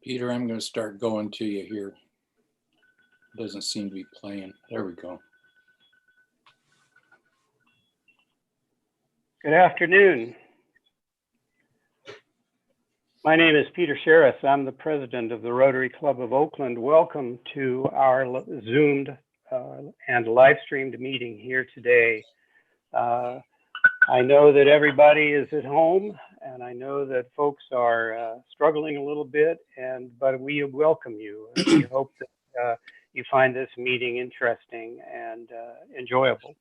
Peter, I'm going to start going to you here. It doesn't seem to be playing. There we go. Good afternoon. My name is Peter Zahas. I'm the president of the Rotary Club of Oakland. Welcome to our Zoomed and live streamed meeting here today. I know that everybody is at home, and I know that folks are struggling a little bit, but we welcome you. We hope that you find this meeting interesting and enjoyable.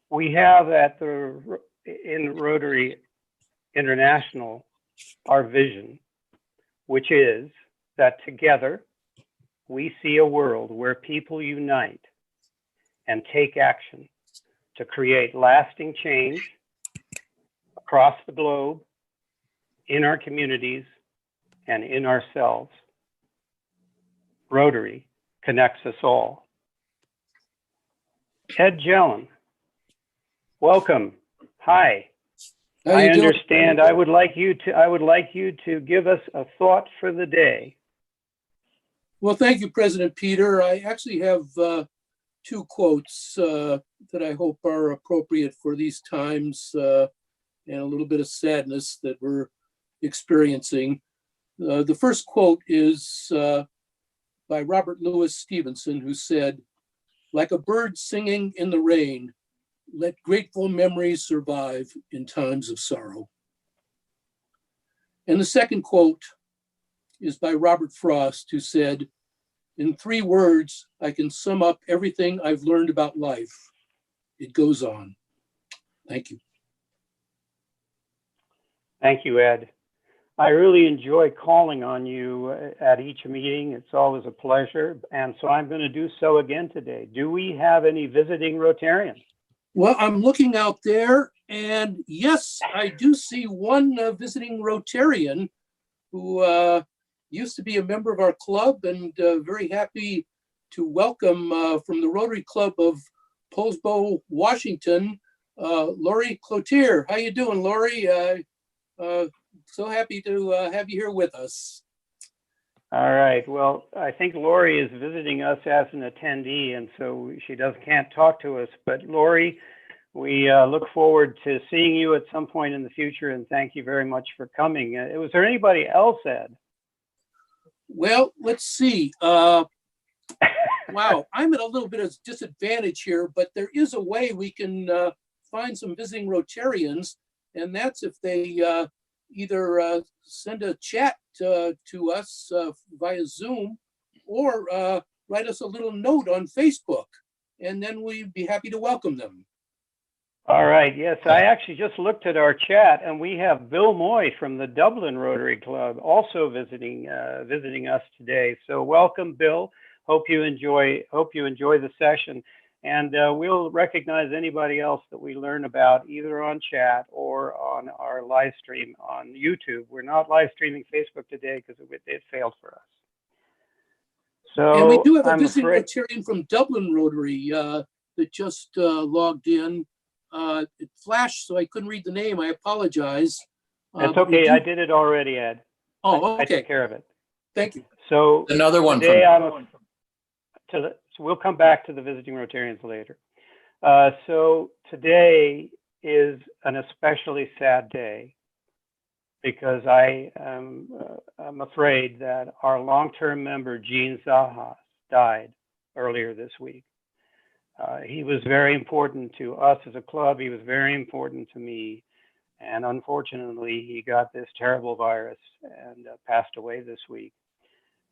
We have in Rotary International our vision, which is that together we see a world where people unite and take action to create lasting change across the globe, in our communities, and in ourselves. Rotary connects us all. Ed Jelen, welcome. Hi. I understand. I would like you to give us a thought for the day. Well, thank you, President Peter. I actually have two quotes that I hope are appropriate for these times and a little bit of sadness that we're experiencing. The first quote is by Robert Louis Stevenson, who said, "Like a bird singing in the rain, let grateful memories survive in times of sorrow." And the second quote is by Robert Frost, who said, "In 3 words, I can sum up everything I've learned about life. It goes on." Thank you. Thank you, Ed. I really enjoy calling on you at each meeting. It's always a pleasure. And so I'm going to do so again today. Do we have any visiting Rotarians? Well, I'm looking out there, and yes, I do see one visiting Rotarian who used to be a member of our club, and very happy to welcome from the Rotary Club of Poulsbo, Washington, Lori Cloutier. How you doing, Lori? So happy to have you here with us. All right. Well, I think Lori is visiting us as an attendee, and so she can't talk to us. But Lori, we look forward to seeing you at some point in the future, and thank you very much for coming. Was there anybody else, Ed? Well, let's see. Wow, I'm at a little bit of disadvantage here, but there is a way we can find some visiting Rotarians, and that's if they either send a chat to us via Zoom or write us a little note on Facebook, and then we'd be happy to welcome them. All right. Yes, I actually just looked at our chat, and we have Bill Moy from the Dublin Rotary Club also visiting us today. So welcome, Bill. Hope you enjoy the session, and we'll recognize anybody else that we learn about either on chat or on our live stream on YouTube. We're not live streaming Facebook today because it failed for us. So, and we do have a visiting Rotarian from Dublin Rotary that just logged in. It flashed, so I couldn't read the name. I apologize. That's okay. I did it already, Ed. Oh, okay. I took care of it. Thank you. So another one. So we'll come back to the visiting Rotarians later. So today is an especially sad day because I'm afraid that our long-term member, Gene Zahas, died earlier this week. He was very important to us as a club. He was very important to me. And unfortunately, he got this terrible virus and passed away this week.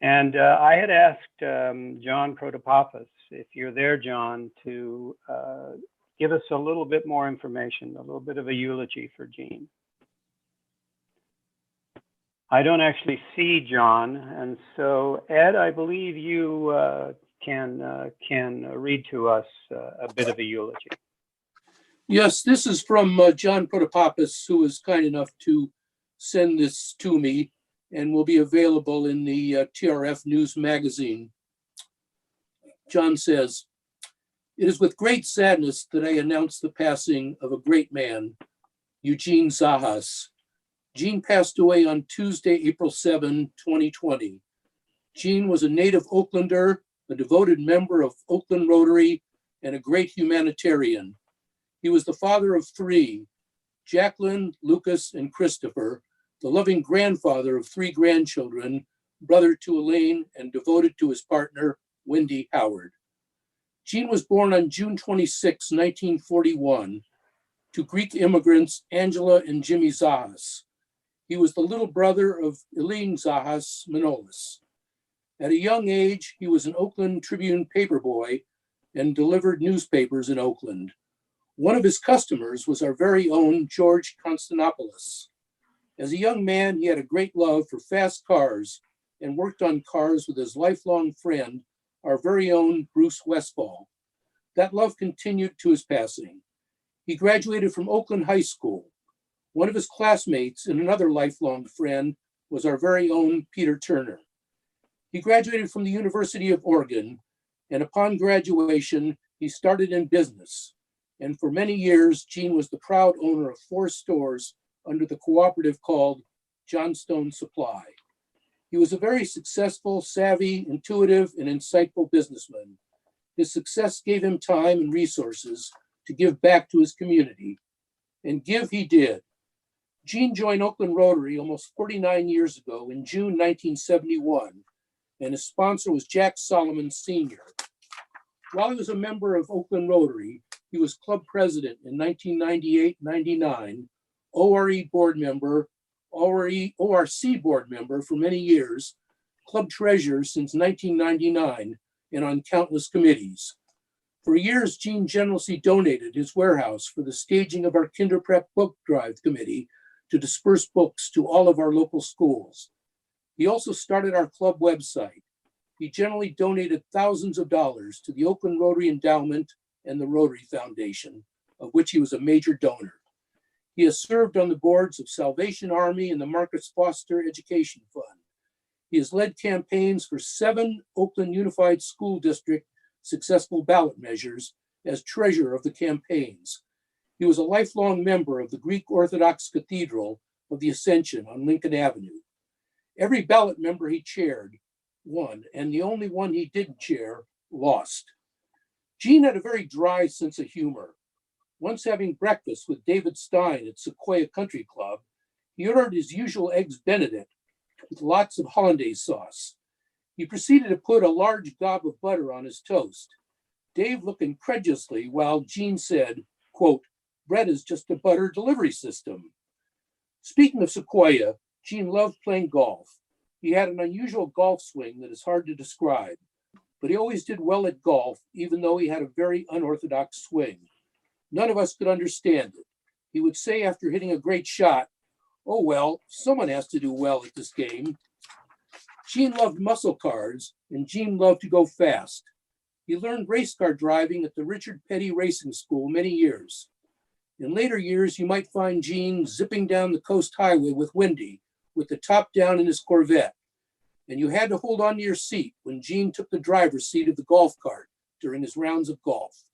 And I had asked John Protopopoulos, if you're there, John, to give us a little bit more information, a little bit of a eulogy for Gene. I don't actually see John. And so, Ed, I believe you can read to us a bit of a eulogy. Yes, this is from John Protopopoulos, who was kind enough to send this to me and will be available in the TRF News magazine. John says, "It is with great sadness that I announce the passing of a great man, Eugene Zahas, Gene passed away on Tuesday, April 7, 2020. Gene was a native Oaklander, a devoted member of Oakland Rotary, and a great humanitarian. He was the father of three, Jacqueline, Lucas, and Christopher, the loving grandfather of three grandchildren, brother to Elaine, and devoted to his partner, Wendy Howard. Gene was born on June 26, 1941, to Greek immigrants Angela and Jimmy Zahas. He was the little brother of Elaine Zahas Manolis. At a young age, he was an Oakland Tribune paperboy and delivered newspapers in Oakland. One of his customers was our very own George Constantinopoulos. As a young man, he had a great love for fast cars and worked on cars with his lifelong friend, our very own Bruce Westfall. That love continued to his passing. He graduated from Oakland High School. One of his classmates and another lifelong friend was our very own Peter Turner. He graduated from the University of Oregon, and upon graduation, he started in business. And for many years, Gene was the proud owner of 4 stores under the cooperative called Johnstone Supply. He was a very successful, savvy, intuitive, and insightful businessman. His success gave him time and resources to give back to his community, and give he did. Gene joined Oakland Rotary almost 49 years ago in June 1971, and his sponsor was Jack Solomon Sr. While he was a member of Oakland Rotary, he was club president in 1998-99, ORC board member for many years, club treasurer since 1999, and on countless committees. For years, Gene generously donated his warehouse for the staging of our Kinder Prep Book Drive Committee to disperse books to all of our local schools. He also started our club website. He generally donated thousands of dollars to the Oakland Rotary Endowment and the Rotary Foundation, of which he was a major donor. He has served on the boards of Salvation Army and the Marcus Foster Education Fund. He has led campaigns for 7 Oakland Unified School District successful ballot measures as treasurer of the campaigns. He was a lifelong member of the Greek Orthodox Cathedral of the Ascension on Lincoln Avenue. Every ballot member he chaired won, and the only one he didn't chair lost. Gene had a very dry sense of humor. Once having breakfast with David Stein at Sequoia Country Club, he ordered his usual eggs Benedict with lots of hollandaise sauce. He proceeded to put a large gob of butter on his toast. Dave looked incredulously while Gene said, quote, "Bread is just a butter delivery system." Speaking of Sequoia, Gene loved playing golf. He had an unusual golf swing that is hard to describe, but he always did well at golf, even though he had a very unorthodox swing. None of us could understand it. He would say after hitting a great shot, "Oh, well, someone has to do well at this game." Gene loved muscle cars, and Gene loved to go fast. He learned race car driving at the Richard Petty Racing School many years. In later years, you might find Gene zipping down the coast highway with Wendy, with the top down in his Corvette. And you had to hold on to your seat when Gene took the driver's seat of the golf cart during his rounds of golf.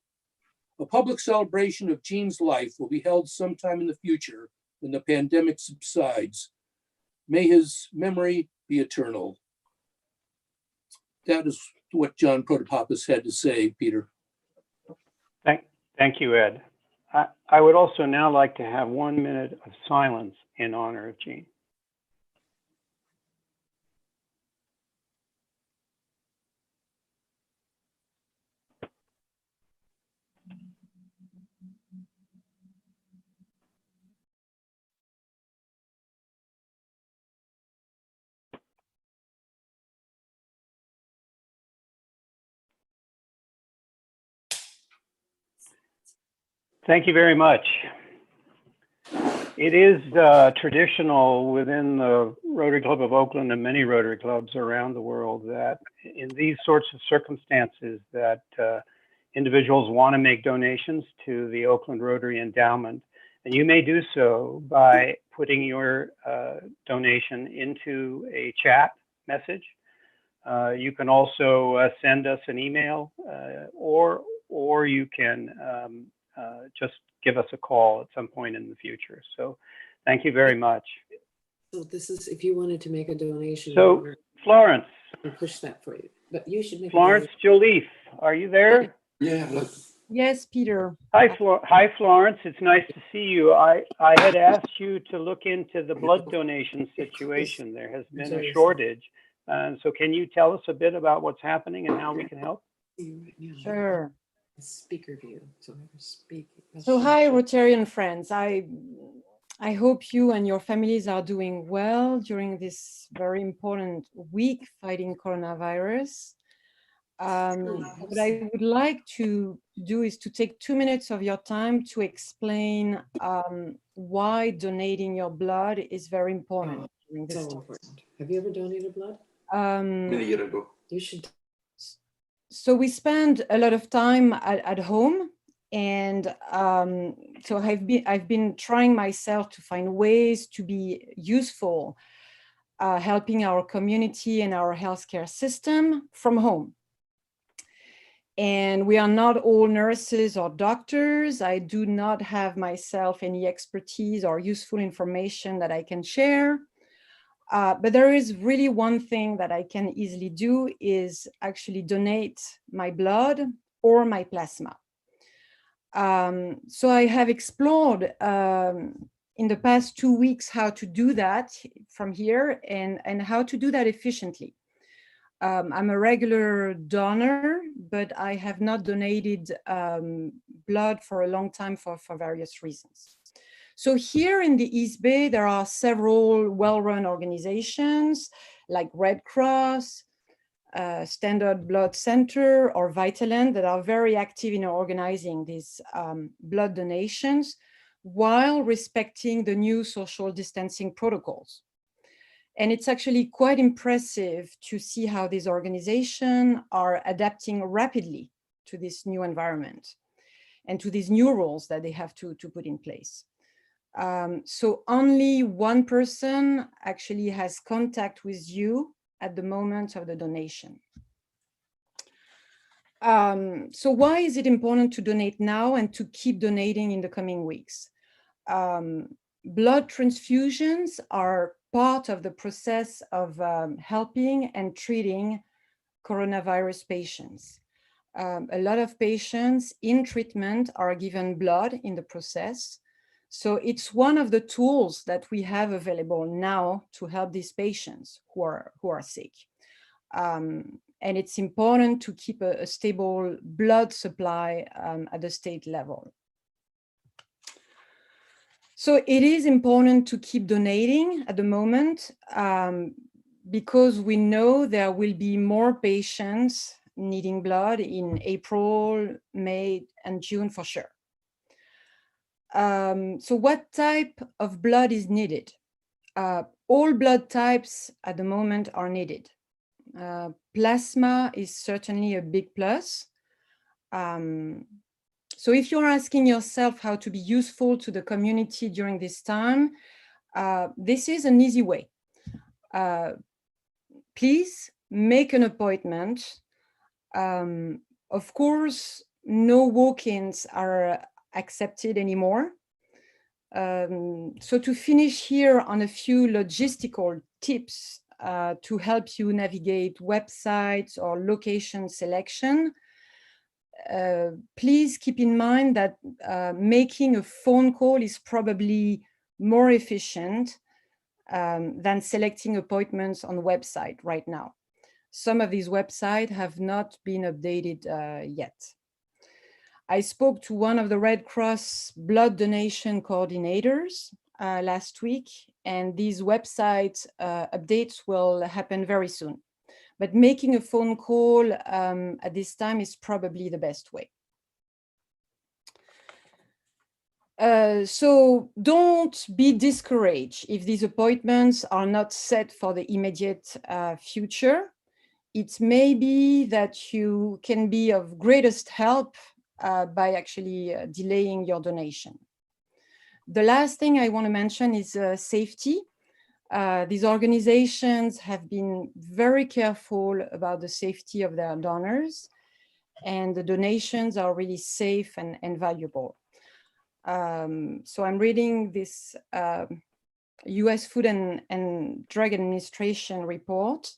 A public celebration of Gene's life will be held sometime in the future when the pandemic subsides. May his memory be eternal. That is what John Protopopoulos had to say, Peter. Thank you, Ed. I would also now like to have 1 minute of silence in honor of Gene. Thank you very much. It is traditional within the Rotary Club of Oakland and many Rotary clubs around the world that in these sorts of circumstances that individuals want to make donations to the Oakland Rotary Endowment. And you may do so by putting your donation into a chat message. You can also send us an email or you can just give us a call at some point in the future. So thank you very much. So this is, if you wanted to make a donation. So, we're Florence, gonna push that for you, but you should make. Florence Joliffe, are you there? Yeah, look, Yes, Peter. Hi, Florence. It's nice to see you. I had asked you to look into the blood donation situation. There has been a shortage. And so can you tell us a bit about what's happening and how we can help? Sure. Speaker view, so whoever's speaking. So hi, Rotarian friends. I hope you and your families are doing well during this very important week fighting coronavirus. What I would like to do is to take 2 minutes of your time to explain why donating your blood is very important during this So time. important. Have you ever donated blood? a year ago. You should. So we spend a lot of time at home, and so I've been trying myself to find ways to be useful, helping our community and our healthcare system from home. And we are not all nurses or doctors. I do not have myself any expertise or useful information that I can share. But there is really one thing that I can easily do is actually donate my blood or my plasma. So I have explored in the past 2 weeks how to do that from here and how to do that efficiently. I'm a regular donor, but I have not donated blood for a long time for various reasons. So here in the East Bay, there are several well-run organizations like Red Cross, Standard Blood Center, or Vitaland that are very active in organizing these blood donations while respecting the new social distancing protocols. And it's actually quite impressive to see how these organizations are adapting rapidly to this new environment and to these new rules that they have to put in place. So only one person actually has contact with you at the moment of the donation. So why is it important to donate now and to keep donating in the coming weeks? Blood transfusions are part of the process of helping and treating coronavirus patients. A lot of patients in treatment are given blood in the process. So it's one of the tools that we have available now to help these patients who are sick. And it's important to keep a stable blood supply at the state level. So it is important to keep donating at the moment because we know there will be more patients needing blood in April, May, and June for sure. So what type of blood is needed? All blood types at the moment are needed. Plasma is certainly a big plus. So if you're asking yourself how to be useful to the community during this time, this is an easy way. Please make an appointment. Of course, no walk-ins are accepted anymore. So to finish here on a few logistical tips to help you navigate websites or location selection, please keep in mind that making a phone call is probably more efficient than selecting appointments on the website right now. Some of these websites have not been updated yet. I spoke to one of the Red Cross blood donation coordinators last week, and these website updates will happen very soon. But making a phone call at this time is probably the best way. So don't be discouraged if these appointments are not set for the immediate future. It may be that you can be of greatest help by actually delaying your donation. The last thing I want to mention is safety. These organizations have been very careful about the safety of their donors, and the donations are really safe and valuable. So I'm reading this US Food and Drug Administration report,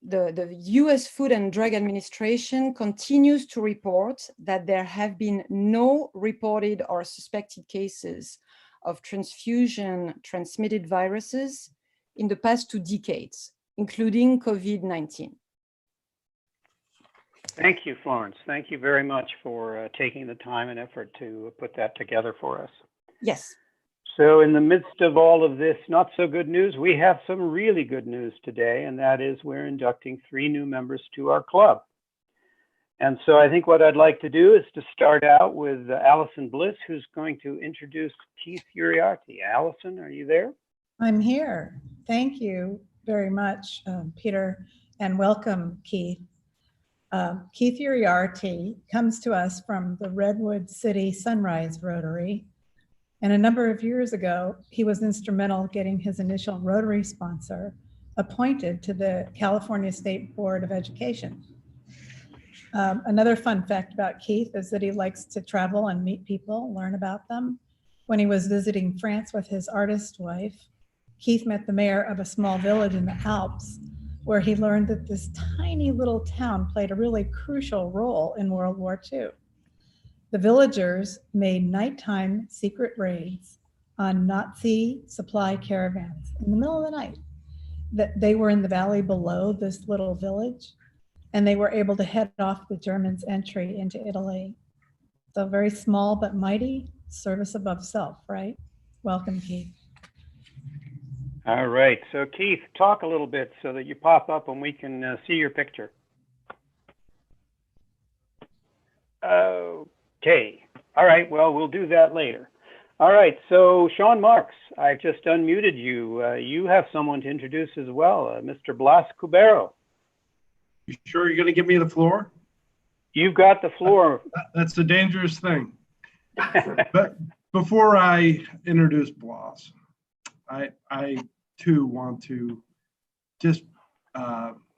the US Food and Drug Administration continues to report that there have been no reported or suspected cases of transfusion-transmitted viruses in the past 2 decades, including COVID-19. Thank you, Florence. Thank you very much for taking the time and effort to put that together for us. Yes. So in the midst of all of this not so good news, we have some really good news today, and that is we're inducting 3 new members to our club. And so I think what I'd like to do is to start out with Allison Bliss, who's going to introduce Keith Uriarte. Allison, are you there? I'm here. Thank you very much, Peter, and welcome, Keith. Keith Uriarte comes to us from the Redwood City Sunrise Rotary. And a number of years ago, he was instrumental getting his initial Rotary sponsor appointed to the California State Board of Education. Another fun fact about Keith is that he likes to travel and meet people, learn about them. When he was visiting France with his artist wife, Keith met the mayor of a small village in the Alps, where he learned that this tiny little town played a really crucial role in World War II. The villagers made nighttime secret raids on Nazi supply caravans in the middle of the night. That they were in the valley below this little village, and they were able to head off the Germans' entry into Italy. So very small but mighty, service above self, right? Welcome, Keith. All right. So Keith, talk a little bit so that you pop up and we can see your picture. Okay. All right. Well, we'll do that later. All right. So Sean Marks, I've just unmuted you. You have someone to introduce as well, Mr. Blas Cubero. You sure you're going to give me the floor? You've got the floor. That's a dangerous thing. But before I introduce Blas, I too want to just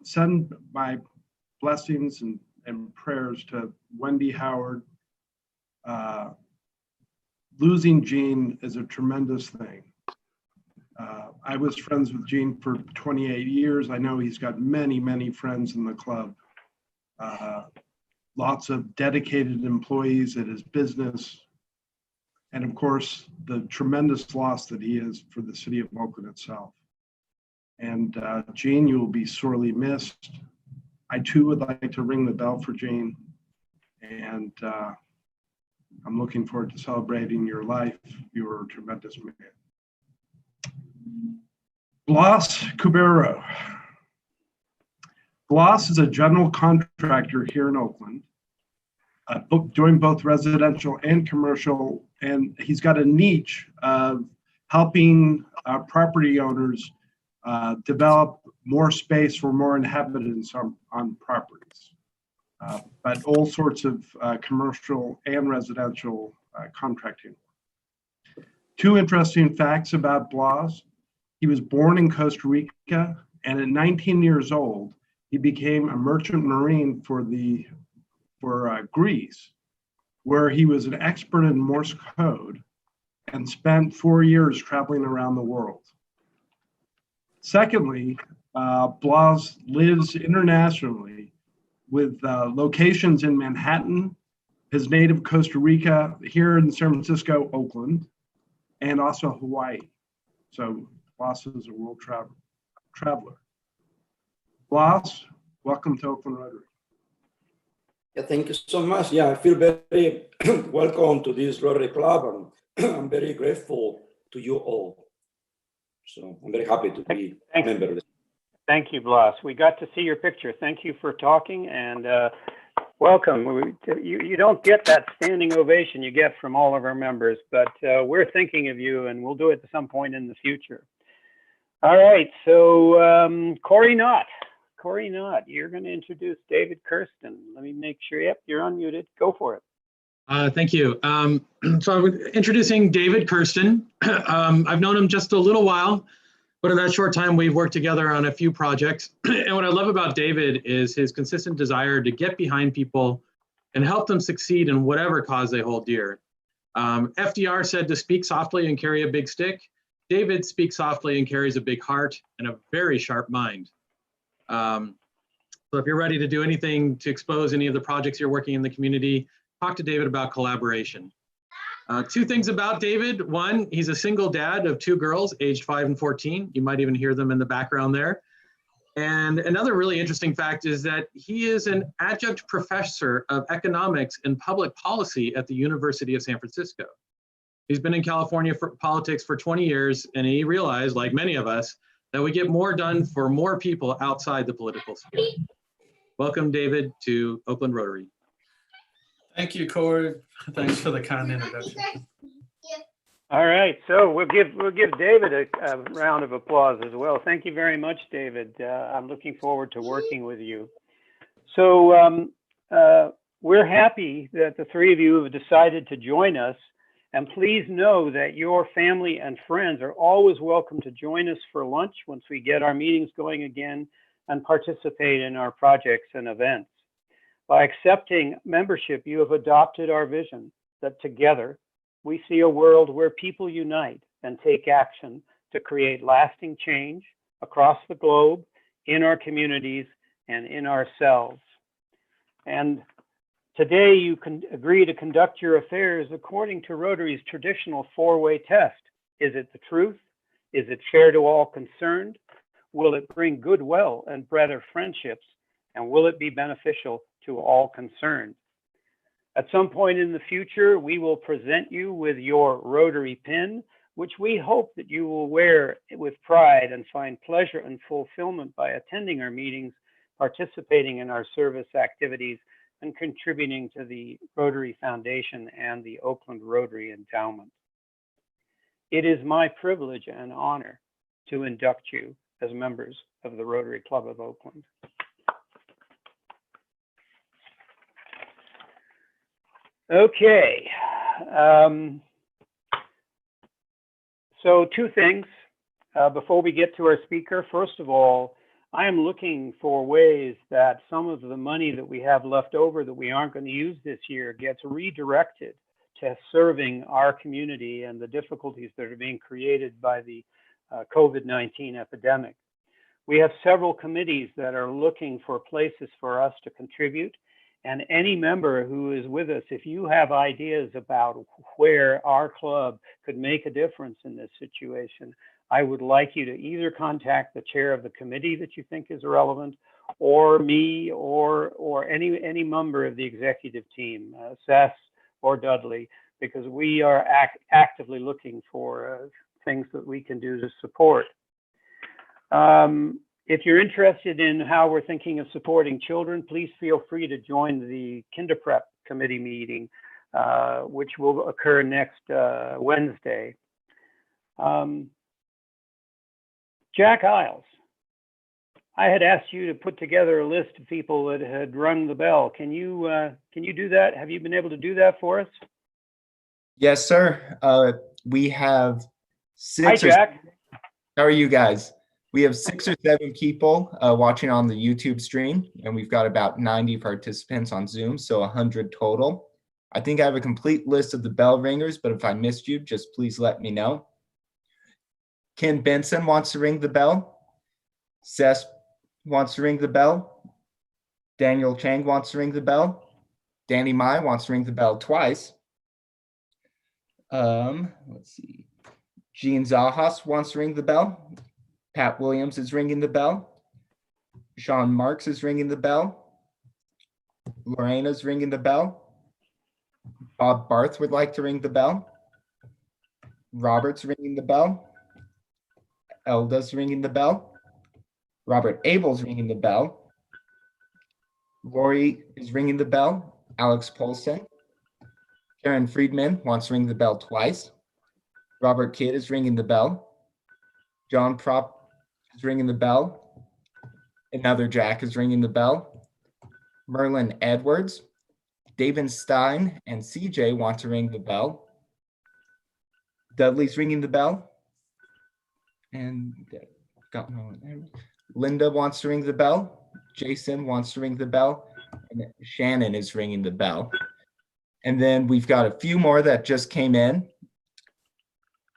send my blessings and prayers to Wendy Howard. Losing Gene is a tremendous thing. I was friends with Gene for 28 years. I know he's got many, many friends in the club. Lots of dedicated employees at his business. And of course, the tremendous loss that he is for the city of Oakland itself. And Gene, you will be sorely missed. I too would like to ring the bell for Gene. And I'm looking forward to celebrating your life. You were a tremendous man. Blas Cubero. Blas is a general contractor here in Oakland, doing both residential and commercial, and he's got a niche of helping property owners develop more space for more inhabitants on properties, but all sorts of commercial and residential contracting. 2 interesting facts about Blas. He was born in Costa Rica, and at 19 years old, he became a merchant marine for Greece, where he was an expert in Morse code and spent 4 years traveling around the world. Secondly, Blas lives internationally with locations in Manhattan, his native Costa Rica, here in San Francisco, Oakland, and also Hawaii. So Blas is a world traveler. Blas, welcome to Oakland Rotary. Yeah, thank you so much. Yeah, I feel very welcome to this Rotary Club, and I'm very grateful to you all. So I'm very happy to be a member of this. Thank you, Blas. We got to see your picture. Thank you for talking, and welcome. You don't get that standing ovation you get from all of our members, but we're thinking of you, and we'll do it at some point in the future. All right, so Corey Knott. Corey Knott, you're going to introduce David Kirsten. Let me make sure. Yep, you're unmuted. Go for it. Thank you. So I'm introducing David Kirsten. I've known him just a little while, but in that short time, we've worked together on a few projects. And what I love about David is his consistent desire to get behind people and help them succeed in whatever cause they hold dear. FDR said to speak softly and carry a big stick. David speaks softly and carries a big heart and a very sharp mind. So if you're ready to do anything to expose any of the projects you're working in the community, talk to David about collaboration. Two things about David. One, he's a single dad of 2 girls, aged 5 and 14. You might even hear them in the background there. And another really interesting fact is that he is an adjunct professor of economics and public policy at the University of San Francisco. He's been in California for politics for 20 years, and he realized, like many of us, that we get more done for more people outside the political sphere. Welcome, David, to Oakland Rotary. Thank you, Corey. Thanks for the kind introduction. All right, so we'll give David a round of applause as well. Thank you very much, David. I'm looking forward to working with you. So we're happy that the 3 of you have decided to join us. And please know that your family and friends are always welcome to join us for lunch once we get our meetings going again and participate in our projects and events. By accepting membership, you have adopted our vision that together we see a world where people unite and take action to create lasting change across the globe, in our communities, and in ourselves. And today you can agree to conduct your affairs according to Rotary's traditional 4-way test. Is it the truth? Is it fair to all concerned? Will it bring goodwill and better friendships? And will it be beneficial to all concerned? At some point in the future, we will present you with your Rotary pin, which we hope that you will wear with pride and find pleasure and fulfillment by attending our meetings, participating in our service activities, and contributing to the Rotary Foundation and the Oakland Rotary Endowment. It is my privilege and honor to induct you as members of the Rotary Club of Oakland. Okay, so 2 things before we get to our speaker. First of all, I am looking for ways that some of the money that we have left over that we aren't going to use this year gets redirected to serving our community and the difficulties that are being created by the COVID-19 epidemic. We have several committees that are looking for places for us to contribute. And any member who is with us, if you have ideas about where our club could make a difference in this situation, I would like you to either contact the chair of the committee that you think is relevant, or me, or any member of the executive team, Seth or Dudley, because we are actively looking for things that we can do to support. If you're interested in how we're thinking of supporting children, please feel free to join the Kinder Prep Committee meeting, which will occur next Wednesday. Jack Isles, I had asked you to put together a list of people that had rung the bell. Can you do that? Have you been able to do that for us? Yes, sir. We have 6. Hi, Jack. How are you guys? We have 6 or 7 people watching on the YouTube stream, and we've got about 90 participants on Zoom, so 100 total. I think I have a complete list of the bell ringers, but if I missed you, just please let me know. Ken Benson wants to ring the bell. Seth wants to ring the bell. Daniel Chang wants to ring the bell. Danny Mai wants to ring the bell twice. Let's see. Gene Zahas wants to ring the bell. Pat Williams is ringing the bell. Sean Marks is ringing the bell. Lorena's ringing the bell. Bob Barth would like to ring the bell. Robert's ringing the bell. Elda's ringing the bell. Robert Abel's ringing the bell. Lori is ringing the bell. Alex Polson. Karen Friedman wants to ring the bell twice. Robert Kidd is ringing the bell. John Prop is ringing the bell. Another Jack is ringing the bell. Merlin Edwards, David Stein, and CJ want to ring the bell. Dudley's ringing the bell. And got no one there. Linda wants to ring the bell. Jason wants to ring the bell. And Shannon is ringing the bell. And then we've got a few more that just came in.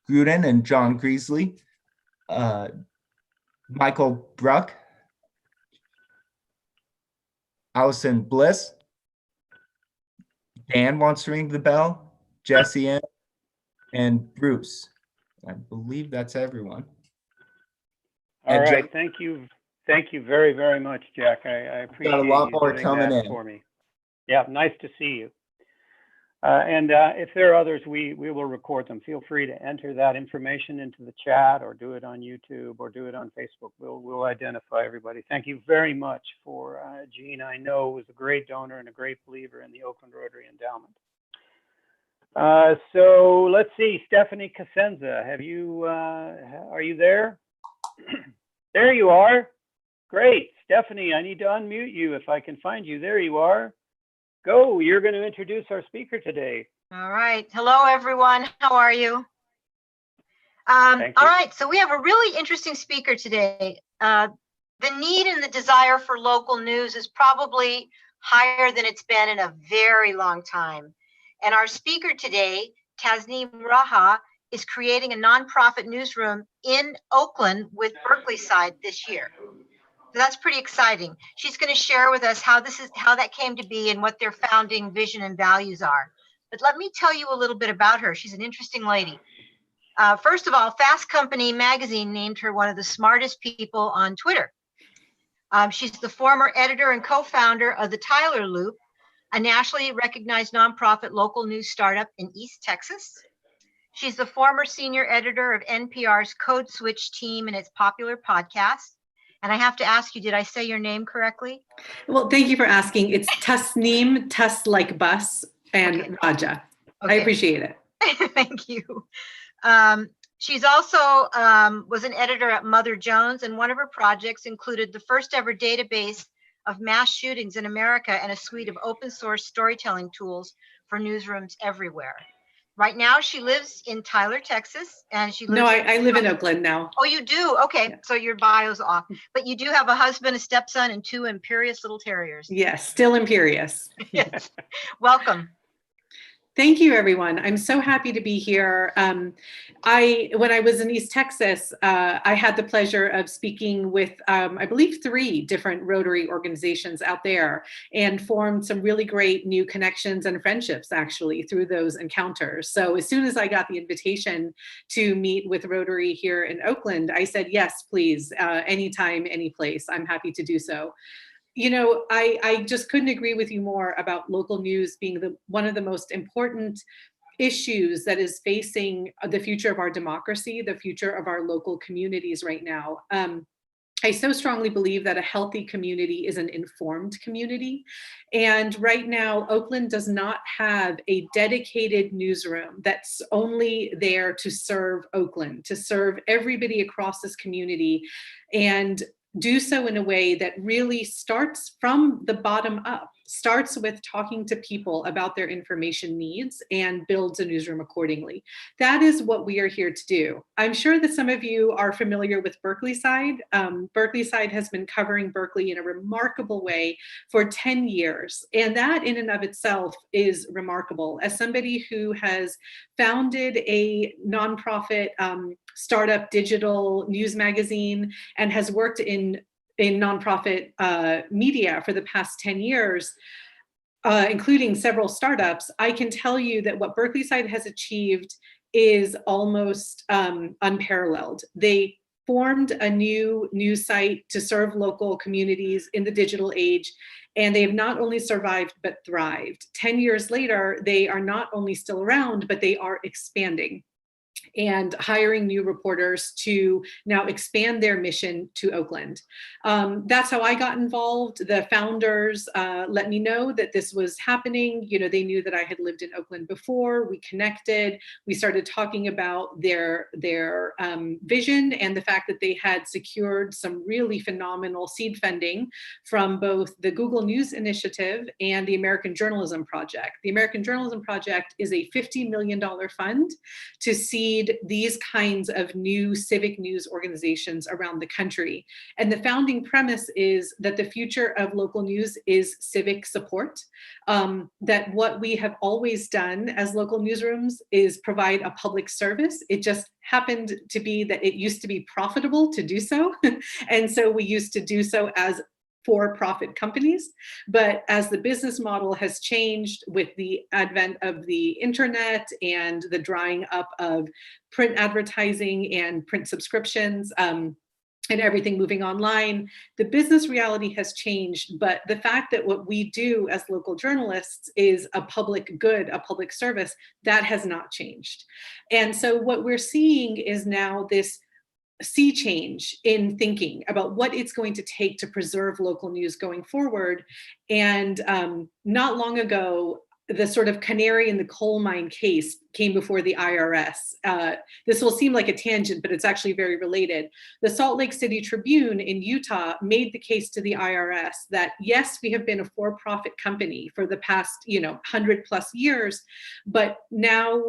Gruden and John Greasley, Michael Bruck, Allison Bliss, Dan wants to ring the bell, Jesse Ann, and Bruce. I believe that's everyone. All And right, Jack- thank you. Thank you very, very much, Jack. I appreciate got a lot you more doing coming that in. for me. Yeah, nice to see you. If there are others, we will record them. Feel free to enter that information into the chat or do it on YouTube or do it on Facebook. We'll identify everybody. Thank you very much for Gene. I know was a great donor and a great believer in the Oakland Rotary Endowment. So let's see, Stephanie Casenza, are you there? There you are. Great, Stephanie, I need to unmute you if I can find you. There you are. Go, you're going to introduce our speaker today. All right. Hello, everyone. How are you? All right. So we have a really interesting speaker today. The need and the desire for local news is probably higher than it's been in a very long time. And our speaker today, Tasneem Raja, is creating a nonprofit newsroom in Oakland with Berkeleyside this year. So that's pretty exciting. She's going to share with us how that came to be and what their founding vision and values are. But let me tell you a little bit about her. She's an interesting lady. First of all, Fast Company magazine named her one of the smartest people on Twitter. She's the former editor and co-founder of the Tyler Loop, a nationally recognized nonprofit local news startup in East Texas. She's the former senior editor of NPR's Code Switch team and its popular podcast. And I have to ask you, did I say your name correctly? Well, thank you for asking. It's Tasneem, Tus like bus, and Raja. Okay. I appreciate it. Thank you. She's also was an editor at Mother Jones, and one of her projects included the first ever database of mass shootings in America and a suite of open source storytelling tools for newsrooms everywhere. Right now, she lives in Tyler, Texas, and she lives. No, I live in Oakland now. Oh, you do? Okay, yeah. So your bio's off, but you do have a husband, a stepson, and 2 imperious little terriers. Yes, still imperious. Yes. Welcome. Thank you, everyone. I'm so happy to be here. When I was in East Texas, I had the pleasure of speaking with, I believe, 3 different Rotary organizations out there and formed some really great new connections and friendships, actually, through those encounters. So as soon as I got the invitation to meet with Rotary here in Oakland, I said, yes, please, anytime, any place, I'm happy to do so. You know, I just couldn't agree with you more about local news being one of the most important issues that is facing the future of our democracy, the future of our local communities right now. I so strongly believe that a healthy community is an informed community. And right now, Oakland does not have a dedicated newsroom that's only there to serve Oakland, to serve everybody across this community, and do so in a way that really starts from the bottom up, starts with talking to people about their information needs and builds a newsroom accordingly. That is what we are here to do. I'm sure that some of you are familiar with Berkeleyside. Berkeleyside has been covering Berkeley in a remarkable way for 10 years. And that in and of itself is remarkable. As somebody who has founded a nonprofit startup digital news magazine and has worked in nonprofit media for the past 10 years, including several startups, I can tell you that what Berkeleyside has achieved is almost unparalleled. They formed a new news site to serve local communities in the digital age, and they have not only survived, but thrived. 10 years later, they are not only still around, but they are expanding and hiring new reporters to now expand their mission to Oakland. That's how I got involved. The founders let me know that this was happening. You know, they knew that I had lived in Oakland before. We connected. We started talking about their vision and the fact that they had secured some really phenomenal seed funding from both the Google News Initiative and the American Journalism Project. The American Journalism Project is a $50 million fund to seed need these kinds of new civic news organizations around the country. And the founding premise is that the future of local news is civic support, that what we have always done as local newsrooms is provide a public service. It just happened to be that it used to be profitable to do so. And so we used to do so as for-profit companies. But as the business model has changed with the advent of the internet and the drying up of print advertising and print subscriptions, and everything moving online, the business reality has changed. But the fact that what we do as local journalists is a public good, a public service, that has not changed. And so what we're seeing is now this sea change in thinking about what it's going to take to preserve local news going forward. And not long ago, the sort of canary in the coal mine case came before the IRS. This will seem like a tangent, but it's actually very related. The Salt Lake City Tribune in Utah made the case to the IRS that yes, we have been a for-profit company for the past 100+ years, but now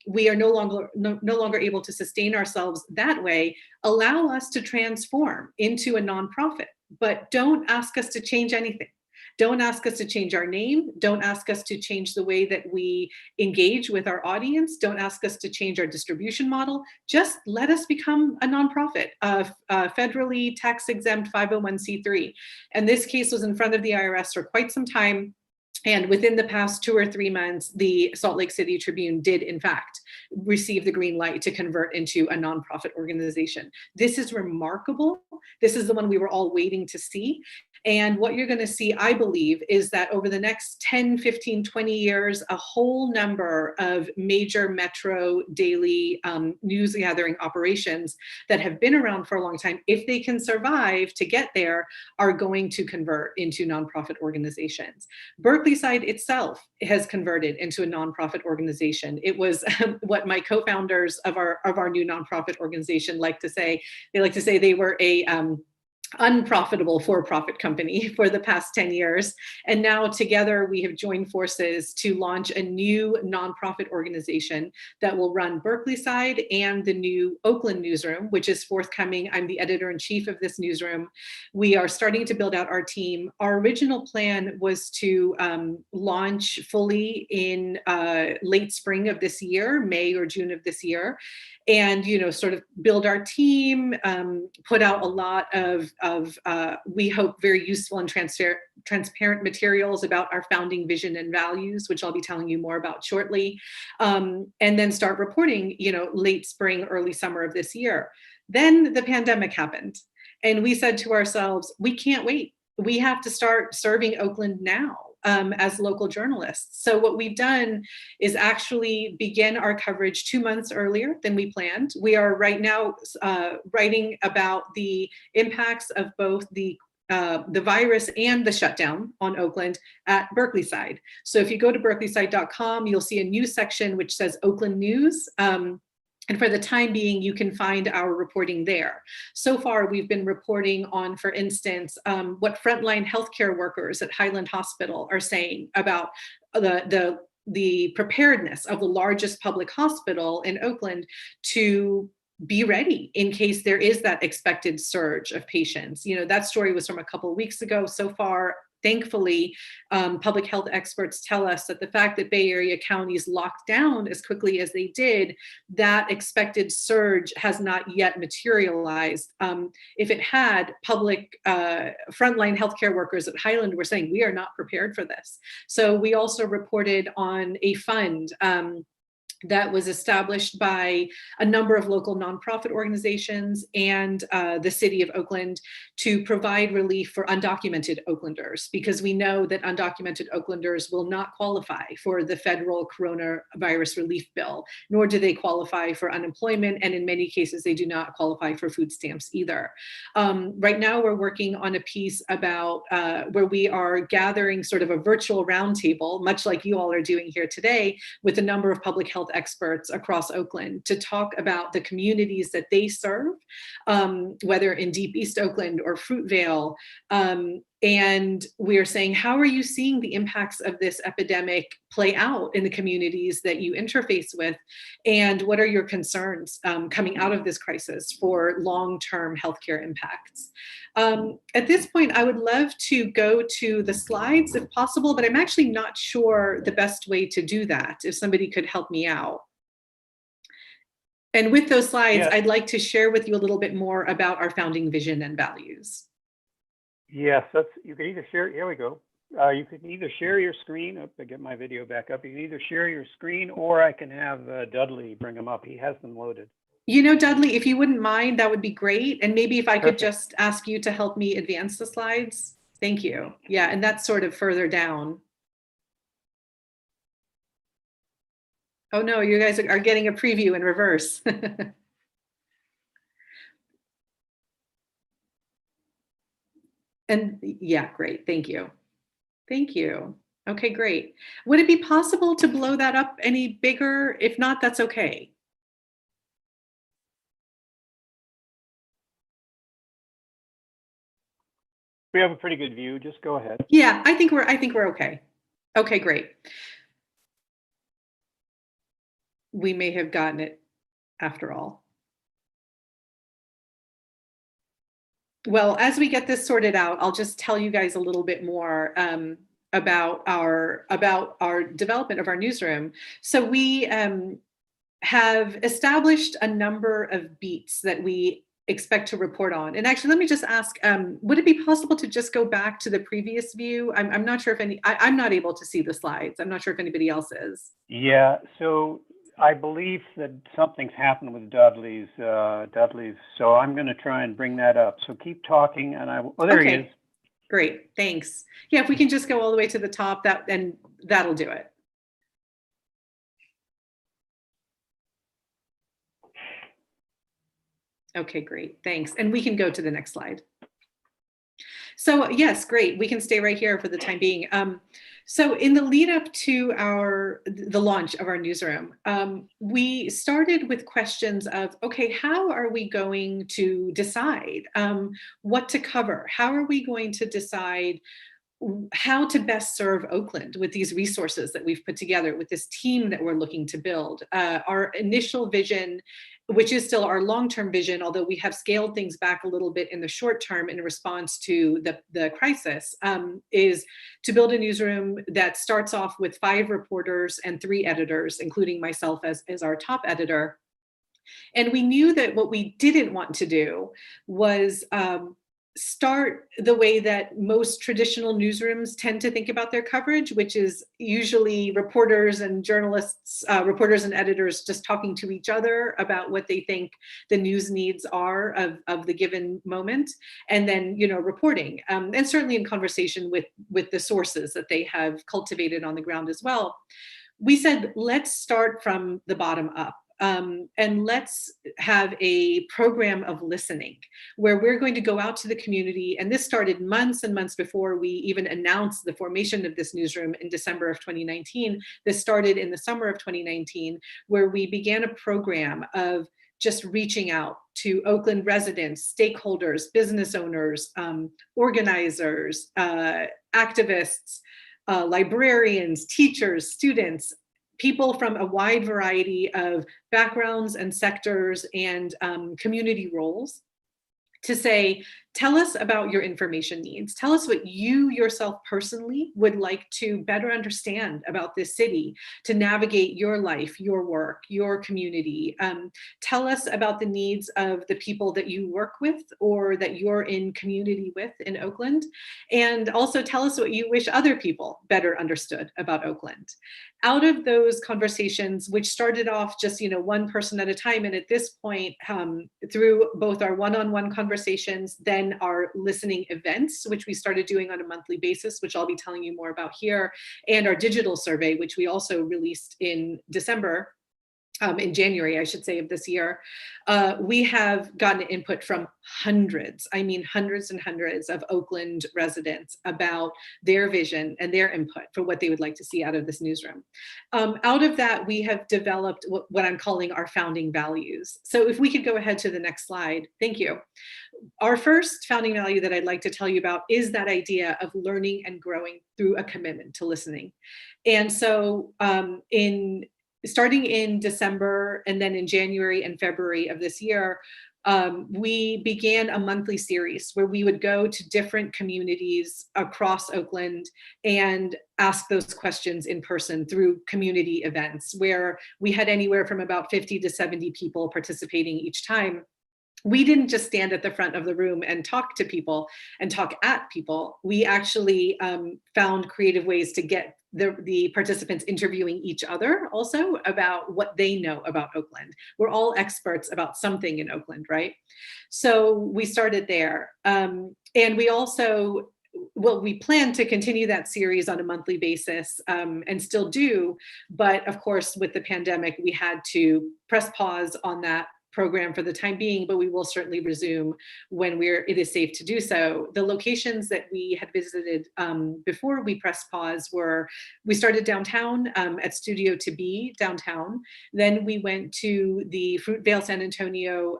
we are no longer able to sustain ourselves that way. Allow us to transform into a nonprofit, but don't ask us to change anything. Don't ask us to change our name. Don't ask us to change the way that we engage with our audience. Don't ask us to change our distribution model. Just let us become a nonprofit, federally tax-exempt 501c3. And this case was in front of the IRS for quite some time. And within the past 2 or 3 months, the Salt Lake City Tribune did, in fact, receive the green light to convert into a nonprofit organization. This is remarkable. This is the one we were all waiting to see. And what you're going to see, I believe, is that over the next 10, 15, 20 years, a whole number of major metro daily news gathering operations that have been around for a long time, if they can survive to get there, are going to convert into nonprofit organizations. Berkeleyside itself has converted into a nonprofit organization. It was what my co-founders of our new nonprofit organization like to say. They like to say they were a unprofitable for-profit company for the past 10 years. And now together we have joined forces to launch a new nonprofit organization that will run Berkeleyside and the new Oakland newsroom, which is forthcoming. I'm the editor-in-chief of this newsroom. We are starting to build out our team. Our original plan was to launch fully in late spring of this year, May or June of this year. And, sort of build our team, put out a lot of we hope, very useful and transparent materials about our founding vision and values, which I'll be telling you more about shortly, and then start reporting, late spring, early summer of this year. Then the pandemic happened. And we said to ourselves, we can't wait. We have to start serving Oakland now. As local journalists. So what we've done is actually begin our coverage 2 months earlier than we planned. We are right now writing about the impacts of both the virus and the shutdown on Oakland at Berkeleyside. So if you go to berkeleyside.com, you'll see a news section which says Oakland News. And for the time being, you can find our reporting there. So far, we've been reporting on, for instance, what frontline healthcare workers at Highland Hospital are saying about the preparedness of the largest public hospital in Oakland to be ready in case there is that expected surge of patients. That story was from a couple of weeks ago. So far, thankfully, public health experts tell us that the fact that Bay Area counties locked down as quickly as they did, that expected surge has not yet materialized. If it had, public frontline healthcare workers at Highland were saying, we are not prepared for this. So we also reported on a fund that was established by a number of local nonprofit organizations and the city of Oakland to provide relief for undocumented Oaklanders, because we know that undocumented Oaklanders will not qualify for the federal coronavirus relief bill, nor do they qualify for unemployment, and in many cases they do not qualify for food stamps either. Right now we're working on a piece about where we are gathering sort of a virtual roundtable, much like you all are doing here today, with a number of public health experts across Oakland to talk about the communities that they serve, whether in Deep East Oakland or Fruitvale, And we're saying, how are you seeing the impacts of this epidemic play out in the communities that you interface with? And what are your concerns coming out of this crisis for long-term healthcare impacts? At this point, I would love to go to the slides if possible, but I'm actually not sure the best way to do that, if somebody could help me out. And with those slides, I'd like to share with you a little bit more about our founding vision and values. Yes, you can either share, here we go. You can either share your screen, I get my video back up. You can either share your screen or I can have Dudley bring them up. He has them loaded. You know, Dudley, if you wouldn't mind, that would be great. And maybe if I could just ask you to help me advance the slides. Thank you. Yeah, and that's sort of further down. Oh no, you guys are getting a preview in reverse. And yeah, great, thank you. Thank you. Okay, great. Would it be possible to blow that up any bigger? If not, that's okay. We have a pretty good view, just go ahead. Yeah, I think we're okay. Okay, great. We may have gotten it after all. Well, as we get this sorted out, I'll just tell you guys a little bit more about our development of our newsroom. So we have established a number of beats that we expect to report on. And actually, let me just ask, would it be possible to just go back to the previous view? I'm not sure if I'm not able to see the slides. I'm not sure if anybody else is. Yeah, so I believe that something's happened with Dudley's, so I'm going to try and bring that up. So keep talking, and there he is. Great, thanks. Yeah, if we can just go all the way to the top, that'll do it. Okay, great, thanks. And we can go to the next slide. So yes, great. We can stay right here for the time being. So in the lead up to the launch of our newsroom, we started with questions of, okay, how are we going to decide what to cover? How are we going to decide how to best serve Oakland with these resources that we've put together, with this team that we're looking to build? Our initial vision, which is still our long-term vision, although we have scaled things back a little bit in the short term in response to the crisis, is to build a newsroom that starts off with 5 reporters and 3 editors, including myself as our top editor. And we knew that what we didn't want to do was start the way that most traditional newsrooms tend to think about their coverage, which is usually reporters and journalists, reporters and editors just talking to each other about what they think the news needs are of the given moment, and then reporting, and certainly in conversation with the sources that they have cultivated on the ground as well. We said, let's start from the bottom up. And let's have a program of listening where we're going to go out to the community. And this started months and months before we even announced the formation of this newsroom in December of 2019. This started in the summer of 2019, where we began a program of just reaching out to Oakland residents, stakeholders, business owners, organizers, activists, librarians, teachers, students, people from a wide variety of backgrounds and sectors and community roles, to say, tell us about your information needs. Tell us what you yourself personally would like to better understand about this city, to navigate your life, your work, your community. Tell us about the needs of the people that you work with or that you're in community with in Oakland. And also tell us what you wish other people better understood about Oakland. Out of those conversations, which started off just one person at a time, and at this point, through both our one-on-one conversations, then our listening events, which we started doing on a monthly basis, which I'll be telling you more about here, and our digital survey, which we also released in December, in January, I should say, of this year, we have gotten input from hundreds, I mean, hundreds and hundreds of Oakland residents about their vision and their input for what they would like to see out of this newsroom. Out of that, we have developed what I'm calling our founding values. So if we could go ahead to the next slide. Thank you. Our first founding value that I'd like to tell you about is that idea of learning and growing through a commitment to listening. And so starting in December and then in January and February of this year, we began a monthly series where we would go to different communities across Oakland and ask those questions in person through community events where we had anywhere from about 50 to 70 people participating each time. We didn't just stand at the front of the room and talk to people and talk at people. We actually found creative ways to get the participants interviewing each other also about what they know about Oakland. We're all experts about something in Oakland, right? So we started there. And we also, well, we plan to continue that series on a monthly basis and still do. But of course, with the pandemic, we had to press pause on that program for the time being, but we will certainly resume when it is safe to do so. The locations that we had visited before we pressed pause were, we started downtown at Studio To Be downtown. Then we went to the Fruitvale San Antonio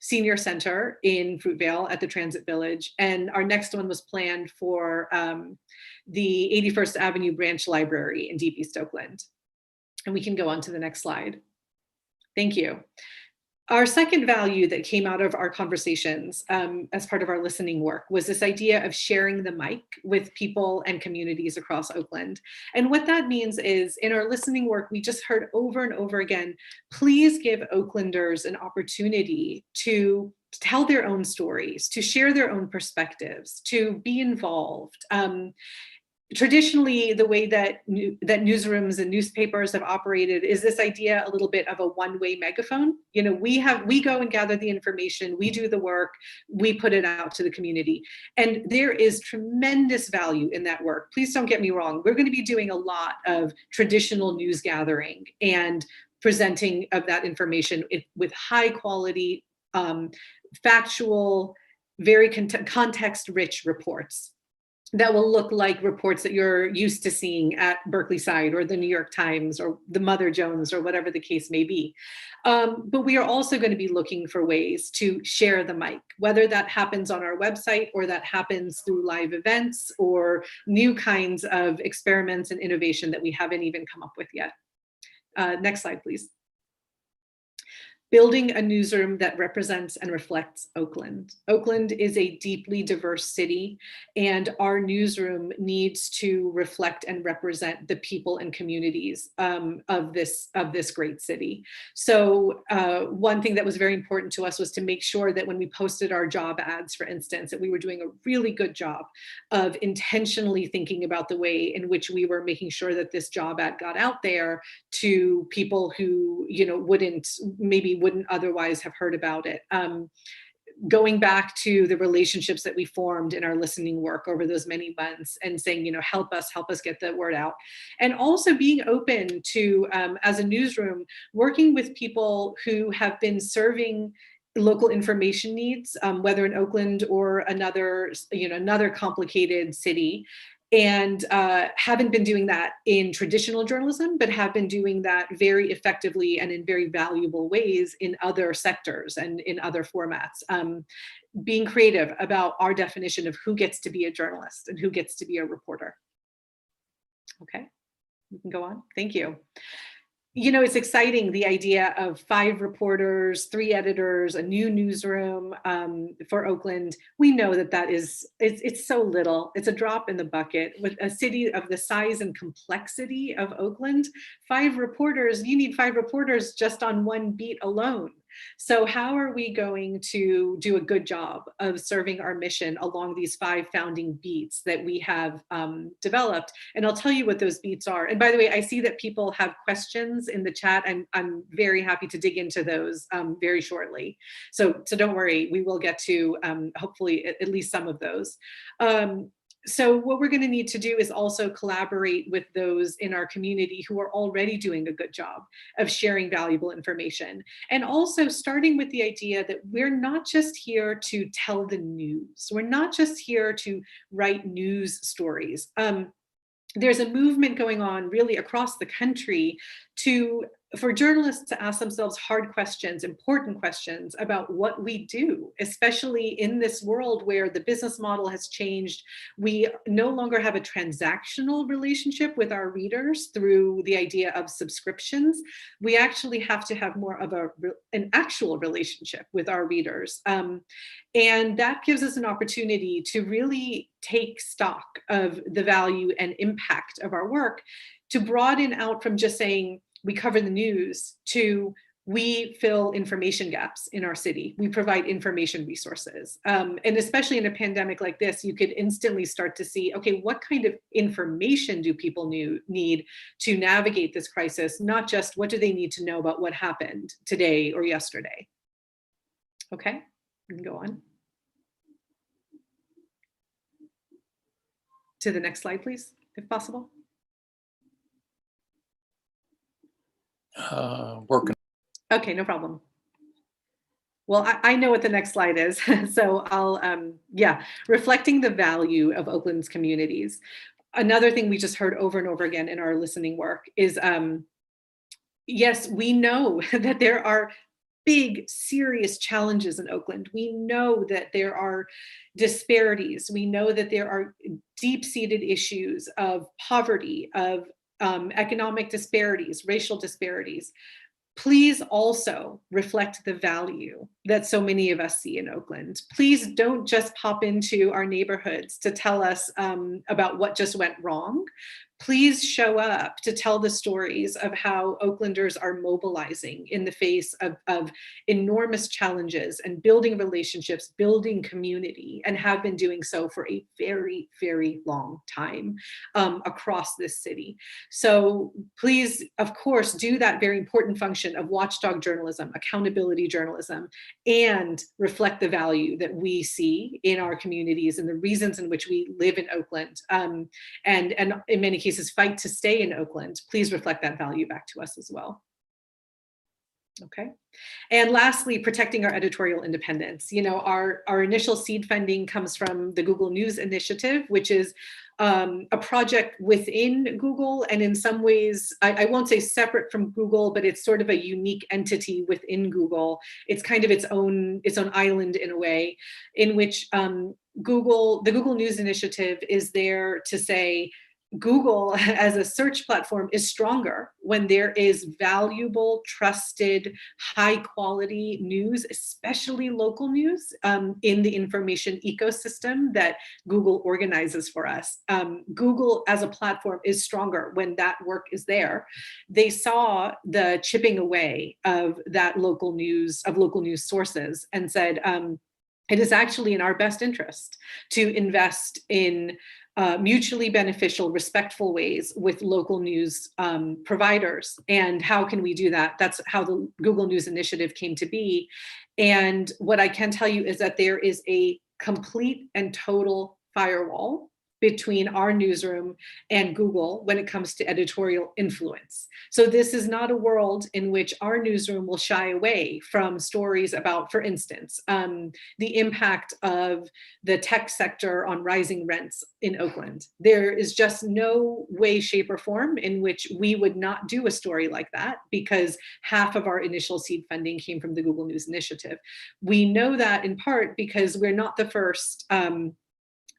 Senior Center in Fruitvale at the Transit Village. And our next one was planned for the 81st Avenue Branch Library in Deep East Oakland. And we can go on to the next slide. Thank you. Our second value that came out of our conversations as part of our listening work was this idea of sharing the mic with people and communities across Oakland. And what that means is in our listening work, we just heard over and over again, please give Oaklanders an opportunity to tell their own stories, to share their own perspectives, to be involved. Traditionally, the way that newsrooms and newspapers have operated is this idea a little bit of a one-way megaphone. You know, we go and gather the information, we do the work, we put it out to the community. And there is tremendous value in that work. Please don't get me wrong. We're going to be doing a lot of traditional news gathering and presenting of that information with high quality, factual, very context-rich reports that will look like reports that you're used to seeing at Berkeleyside or the New York Times or the Mother Jones or whatever the case may be. But we are also going to be looking for ways to share the mic, whether that happens on our website or that happens through live events or new kinds of experiments and innovation that we haven't even come up with yet. Next slide, please. Building a newsroom that represents and reflects Oakland. Oakland is a deeply diverse city, and our newsroom needs to reflect and represent the people and communities of this great city. So one thing that was very important to us was to make sure that when we posted our job ads, for instance, that we were doing a really good job of intentionally thinking about the way in which we were making sure that this job ad got out there to people who, you know, wouldn't otherwise have heard about it. Going back to the relationships that we formed in our listening work over those many months and saying, you know, help us get the word out. And also being open to, as a newsroom, working with people who have been serving local information needs, whether in Oakland or another complicated city, and haven't been doing that in traditional journalism, but have been doing that very effectively and in very valuable ways in other sectors and in other formats. Being creative about our definition of who gets to be a journalist and who gets to be a reporter. Okay, we can go on. Thank you. You know, it's exciting, the idea of 5 reporters, 3 editors, a new newsroom for Oakland. We know that it's so little. It's a drop in the bucket. With a city of the size and complexity of Oakland, 5 reporters, you need 5 reporters just on one beat alone. So how are we going to do a good job of serving our mission along these 5 founding beats that we have developed? And I'll tell you what those beats are. And by the way, I see that people have questions in the chat, and I'm very happy to dig into those very shortly. So don't worry, we will get to hopefully at least some of those. So what we're going to need to do is also collaborate with those in our community who are already doing a good job of sharing valuable information. And also starting with the idea that we're not just here to tell the news. We're not just here to write news stories. There's a movement going on really across the country for journalists to ask themselves hard questions, important questions about what we do, especially in this world where the business model has changed. We no longer have a transactional relationship with our readers through the idea of subscriptions. We actually have to have more of an actual relationship with our readers. And that gives us an opportunity to really take stock of the value and impact of our work, to broaden out from just saying, we cover the news, to we fill information gaps in our city. We provide information resources. And especially in a pandemic like this, you could instantly start to see, okay, what kind of information do people need to navigate this crisis? Not just what do they need to know about what happened today or yesterday. Okay, we can go on. To the next slide, please, if possible. Working. Okay, no problem. Well, I know what the next slide is. So I'll, reflecting the value of Oakland's communities. Another thing we just heard over and over again in our listening work is, yes, we know that there are big, serious challenges in Oakland. We know that there are disparities. We know that there are deep-seated issues of poverty, of economic disparities, racial disparities. Please also reflect the value that so many of us see in Oakland. Please don't just pop into our neighborhoods to tell us about what just went wrong. Please show up to tell the stories of how Oaklanders are mobilizing in the face of enormous challenges and building relationships, building community, and have been doing so for a very, very long time across this city. So please, of course, do that very important function of watchdog journalism, accountability journalism, and reflect the value that we see in our communities and the reasons in which we live in Oakland. And in many cases, fight to stay in Oakland. Please reflect that value back to us as well. Okay. And lastly, protecting our editorial independence. You know, our initial seed funding comes from the Google News Initiative, which is a project within Google, and in some ways, I won't say separate from Google, but it's sort of a unique entity within Google. It's kind of its own island in a way, in which the Google News Initiative is there to say, Google as a search platform is stronger when there is valuable, trusted, high quality news, especially local news, in the information ecosystem that Google organizes for us. Google as a platform is stronger when that work is there. They saw the chipping away of that local news sources and said, it is actually in our best interest to invest in mutually beneficial, respectful ways with local news providers. And how can we do that? That's how the Google News Initiative came to be. And what I can tell you is that there is a complete and total firewall between our newsroom and Google when it comes to editorial influence. So this is not a world in which our newsroom will shy away from stories about, for instance, the impact of the tech sector on rising rents in Oakland. There is just no way, shape, or form in which we would not do a story like that, because half of our initial seed funding came from the Google News Initiative. We know that in part because we're not the first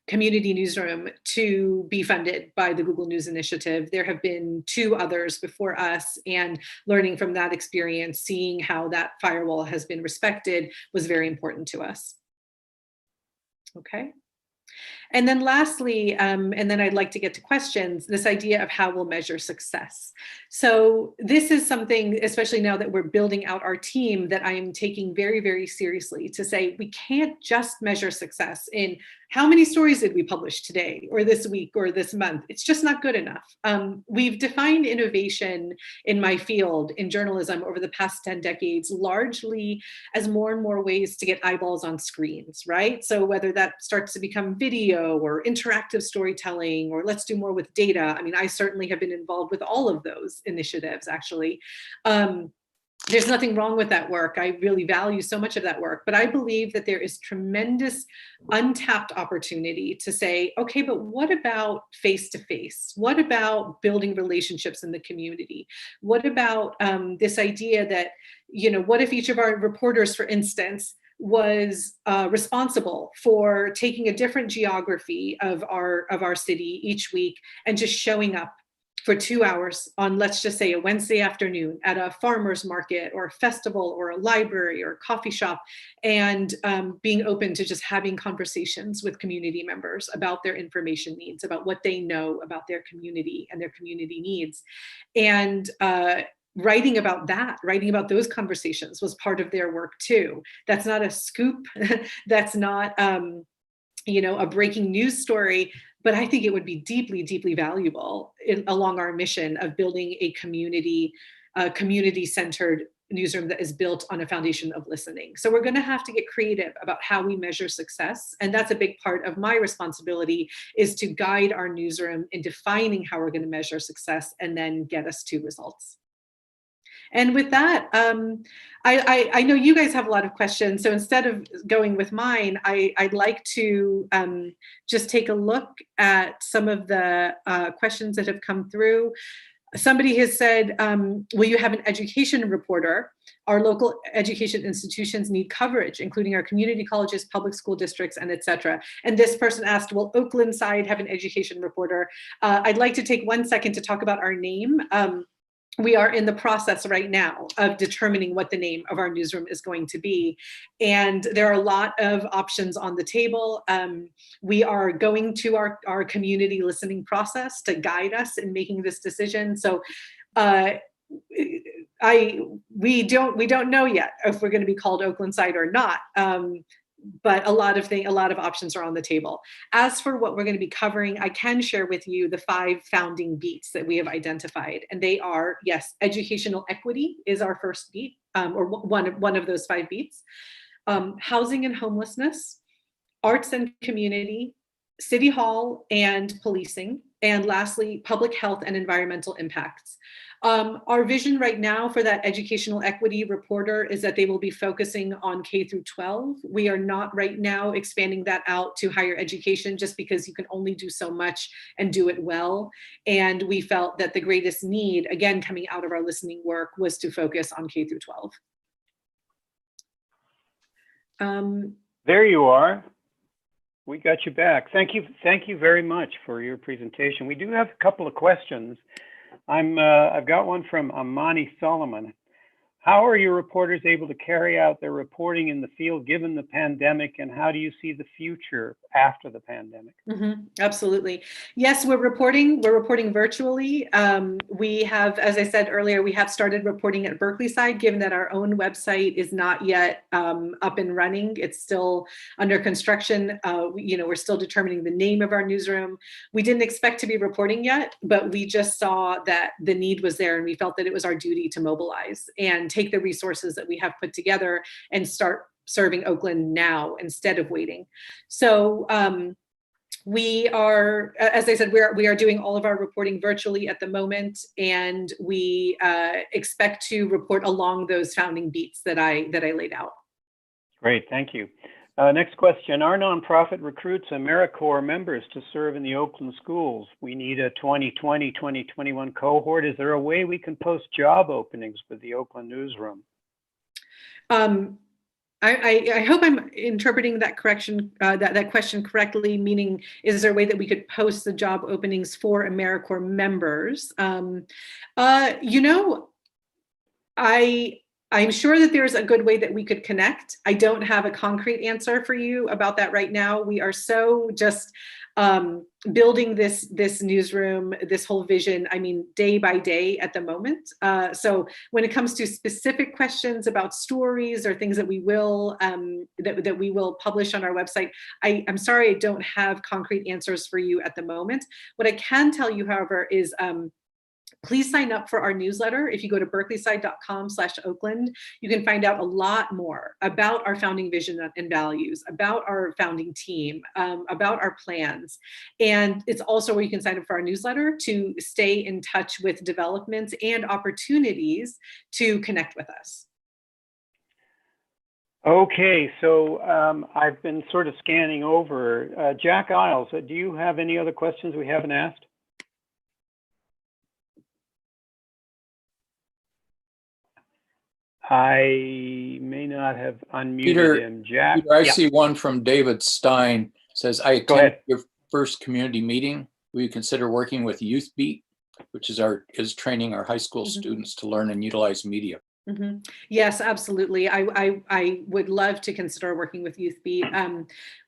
community newsroom to be funded by the Google News Initiative. There have been 2 others before us, and learning from that experience, seeing how that firewall has been respected was very important to us. Okay. And then lastly, and then I'd like to get to questions, this idea of how we'll measure success. So this is something, especially now that we're building out our team, that I am taking very, very seriously, to say we can't just measure success in how many stories did we publish today or this week or this month. It's just not good enough. We've defined innovation in my field in journalism over the past 10 decades, largely as more and more ways to get eyeballs on screens, right? So whether that starts to become video video or interactive storytelling, or let's do more with data. I mean, I certainly have been involved with all of those initiatives, actually. There's nothing wrong with that work. I really value so much of that work, but I believe that there is tremendous untapped opportunity to say, okay, but what about face-to-face? What about building relationships in the community? What about this idea that, you know, what if each of our reporters, for instance, was responsible for taking a different geography of our city each week and just showing up for 2 hours on, let's just say, a Wednesday afternoon at a farmer's market or a festival or a library or a coffee shop, and being open to just having conversations with community members about their information needs, about what they know about their community and their community needs. And writing about that, writing about those conversations was part of their work too. That's not a scoop. That's not, you know, a breaking news story. But I think it would be deeply, deeply valuable along our mission of building a community-centered newsroom that is built on a foundation of listening. So we're going to have to get creative about how we measure success. And that's a big part of my responsibility, is to guide our newsroom in defining how we're going to measure success and then get us to results. And with that, I know you guys have a lot of questions. So instead of going with mine, I'd like to just take a look at some of the questions that have come through. Somebody has said, will you have an education reporter? Our local education institutions need coverage, including our community colleges, public school districts, and et cetera. And this person asked, will Oaklandside have an education reporter? I'd like to take 1 second to talk about our name. We are in the process right now of determining what the name of our newsroom is going to be. And there are a lot of options on the table. We are going to our community listening process to guide us in making this decision. So we don't know yet if we're going to be called Oaklandside or not. But a lot of options are on the table. As for what we're going to be covering, I can share with you the 5 founding beats that we have identified. And they are, yes, educational equity is our first beat, or one of those 5 beats. Housing and homelessness, arts and community, city hall and policing, and lastly, public health and environmental impacts. Our vision right now for that educational equity reporter is that they will be focusing on K through 12. We are not right now expanding that out to higher education, just because you can only do so much and do it well. And we felt that the greatest need, again, coming out of our listening work, was to focus on K through 12. There you are. We got you back. Thank you very much for your presentation. We do have a couple of questions. I've got one from Amani Solomon. How are your reporters able to carry out their reporting in the field given the pandemic, and how do you see the future after the pandemic? Absolutely. Yes, we're reporting virtually. We have, as I said earlier, we have started reporting at Berkeleyside, given that our own website is not yet up and running. It's still under construction. We're still determining the name of our newsroom. We didn't expect to be reporting yet, but we just saw that the need was there, and we felt that it was our duty to mobilize and take the resources that we have put together and start serving Oakland now instead of waiting. So we are, as I said, we are doing all of our reporting virtually at the moment, and we expect to report along those founding beats that I laid out. Great, thank you. Next question. Our nonprofit recruits AmeriCorps members to serve in the Oakland schools. We need a 2020-2021 cohort. Is there a way we can post job openings with the Oakland newsroom? I hope I'm interpreting that question correctly, meaning, is there a way that we could post the job openings for AmeriCorps members? I'm sure that there's a good way that we could connect. I don't have a concrete answer for you about that right now. We are so just building this newsroom, this whole vision, I mean, day by day at the moment. So when it comes to specific questions about stories or things that we will that we will publish on our website, I'm sorry, I don't have concrete answers for you at the moment. What I can tell you, however, is Please sign up for our newsletter. If you go to berkeleyside.com/Oakland, you can find out a lot more about our founding vision and values, about our founding team, about our plans. And it's also where you can sign up for our newsletter to stay in touch with developments and opportunities to connect with us. Okay, so I've been sort of scanning over. Jack Isles, do you have any other questions we haven't asked? I may not have unmuted him. Jack? Peter, I see one from David Stein. Says, I Go attended ahead. your first community meeting. Will you consider working with Youth Beat, which is training our high school students to learn and utilize media? Yes, absolutely. I would love to consider working with Youth Beat.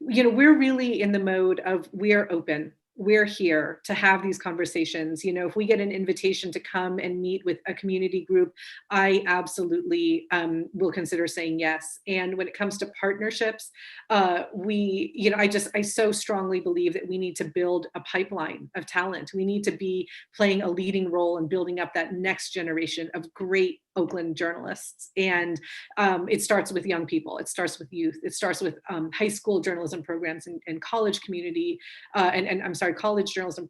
You know, we're really in the mode of we're open. We're here to have these conversations. You know, if we get an invitation to come and meet with a community group, I absolutely will consider saying yes. And when it comes to partnerships, you know, I so strongly believe that we need to build a pipeline of talent. We need to be playing a leading role in building up that next generation of great Oakland journalists. And it starts with young people. It starts with youth. It starts with high school journalism programs and college community, and I'm sorry, college journalism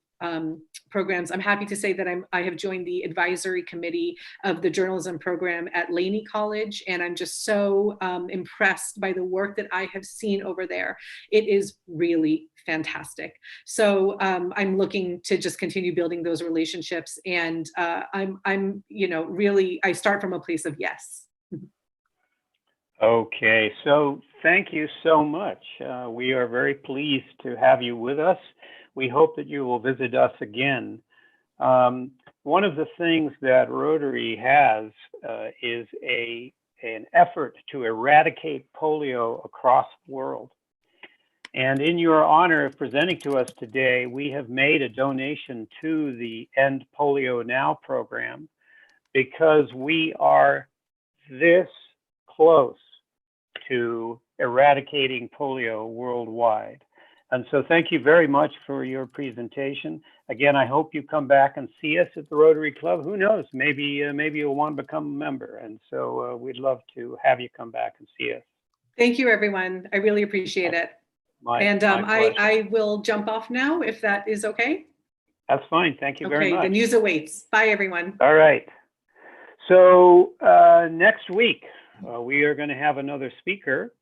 programs. I'm happy to say that I have joined the advisory committee of the journalism program at Laney College, and I'm just so impressed by the work that I have seen over there. It is really fantastic. So I'm looking to just continue building those relationships, and I'm you know, really, I start from a place of yes. Okay, so thank you so much. We are very pleased to have you with us. We hope that you will visit us again. One of the things that Rotary has is an effort to eradicate polio across the world. And in your honor of presenting to us today, we have made a donation to the End Polio Now program because we are this close to eradicating polio worldwide. And so thank you very much for your presentation. Again, I hope you come back and see us at the Rotary Club. Who knows, maybe you'll want to become a member. And so we'd love to have you come back and see us. Thank you, everyone. I really appreciate it. My I will jump off now if that is okay. That's fine. Thank you very much. Okay, the news awaits. Bye, everyone. All right. So next week, we are going to have another speaker.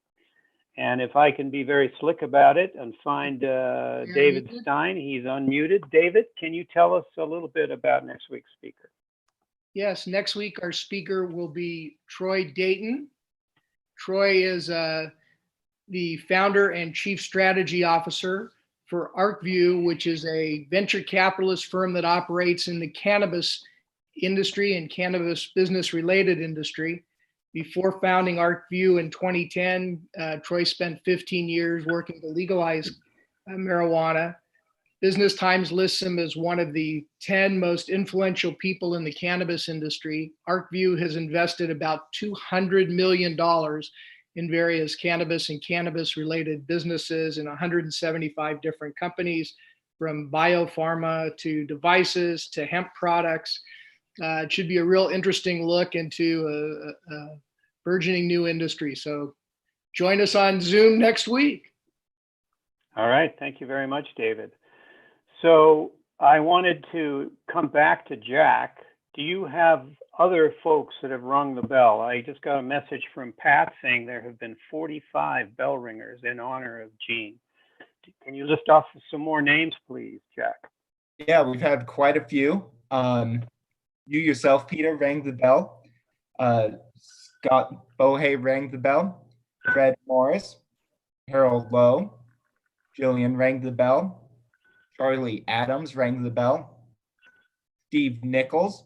And if I can be very slick about it and find David Stein, he's unmuted. David, can you tell us a little bit about next week's speaker? Yes, next week our speaker will be Troy Dayton. Troy is the founder and chief strategy officer for ArcView, which is a venture capitalist firm that operates in the cannabis industry and cannabis business related industry. Before founding ArcView in 2010, Troy spent 15 years working to legalize marijuana. Business Times lists him as one of the 10 most influential people in the cannabis industry. ArcView has invested about $200 million in various cannabis and cannabis-related businesses in 175 different companies, from biopharma to devices to hemp products. It should be a real interesting look into a burgeoning new industry. So join us on Zoom next week. All right. Thank you very much, David. So I wanted to come back to Jack. Do you have other folks that have rung the bell? I just got a message from Pat saying there have been 45 bell ringers in honor of Gene. Can you list off some more names, please, Jack? Yeah, we've had quite a few. You yourself, Peter, rang the bell. Scott Bohe rang the bell. Fred Morris, Harold Lowe, Jillian rang the bell. Charlie Adams rang the bell. Steve Nichols,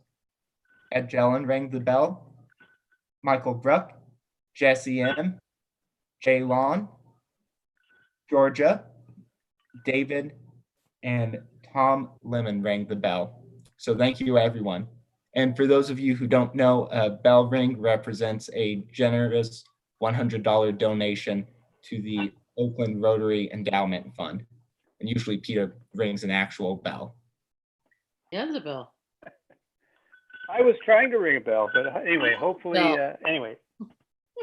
Ed Jellin rang the bell. Michael Bruck, Jesse M, Jay Lon, Georgia, David, and Tom Lemon rang the bell. So thank you, everyone. And for those of you who don't know, a bell ring represents a generous $100 donation to the Oakland Rotary Endowment Fund. And usually Peter rings an actual bell. And the bell. I was trying to ring a bell, but anyway, hopefully, No. anyway,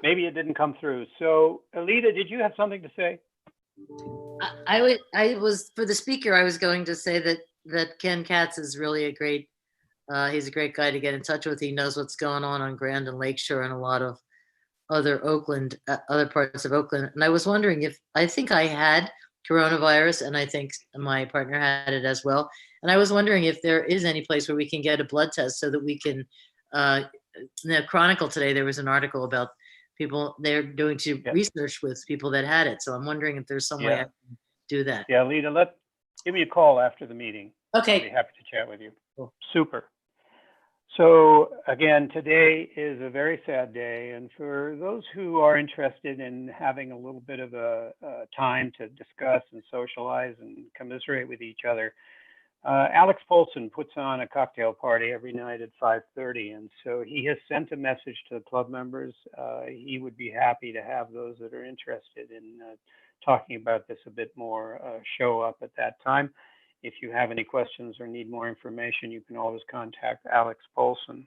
maybe it didn't come through. So, Alita, did you have something to say? I was for the speaker. I was going to say that Ken Katz is really a great. He's a great guy to get in touch with. He knows what's going on Grand and Lakeshore and a lot of other other parts of Oakland. And I was wondering if I think I had coronavirus, and I think my partner had it as well. And I was wondering if there is any place where we can get a blood test so that we can. In the Chronicle today, there was an article about people they're doing research with people that had it. So I'm wondering if there's some way I can do that. Yeah, Alita, give me a call after the meeting. Okay. I'll be happy to chat with you. Cool. Super. So again, today is a very sad day. And for those who are interested in having a little bit of a time to discuss and socialize and commiserate with each other, Alex Polson puts on a cocktail party every night at 5:30. And so he has sent a message to the club members. He would be happy to have those that are interested in talking about this a bit more show up at that time. If you have any questions or need more information, you can always contact Alex Polson.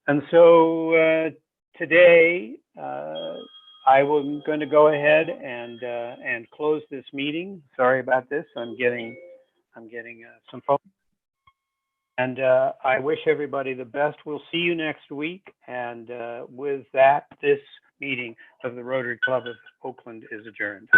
And so today, I'm going to go ahead and close this meeting. Sorry about this. I'm getting some phone. And I wish everybody the best. We'll see you next week. And with that, this meeting of the Rotary Club of Oakland is adjourned.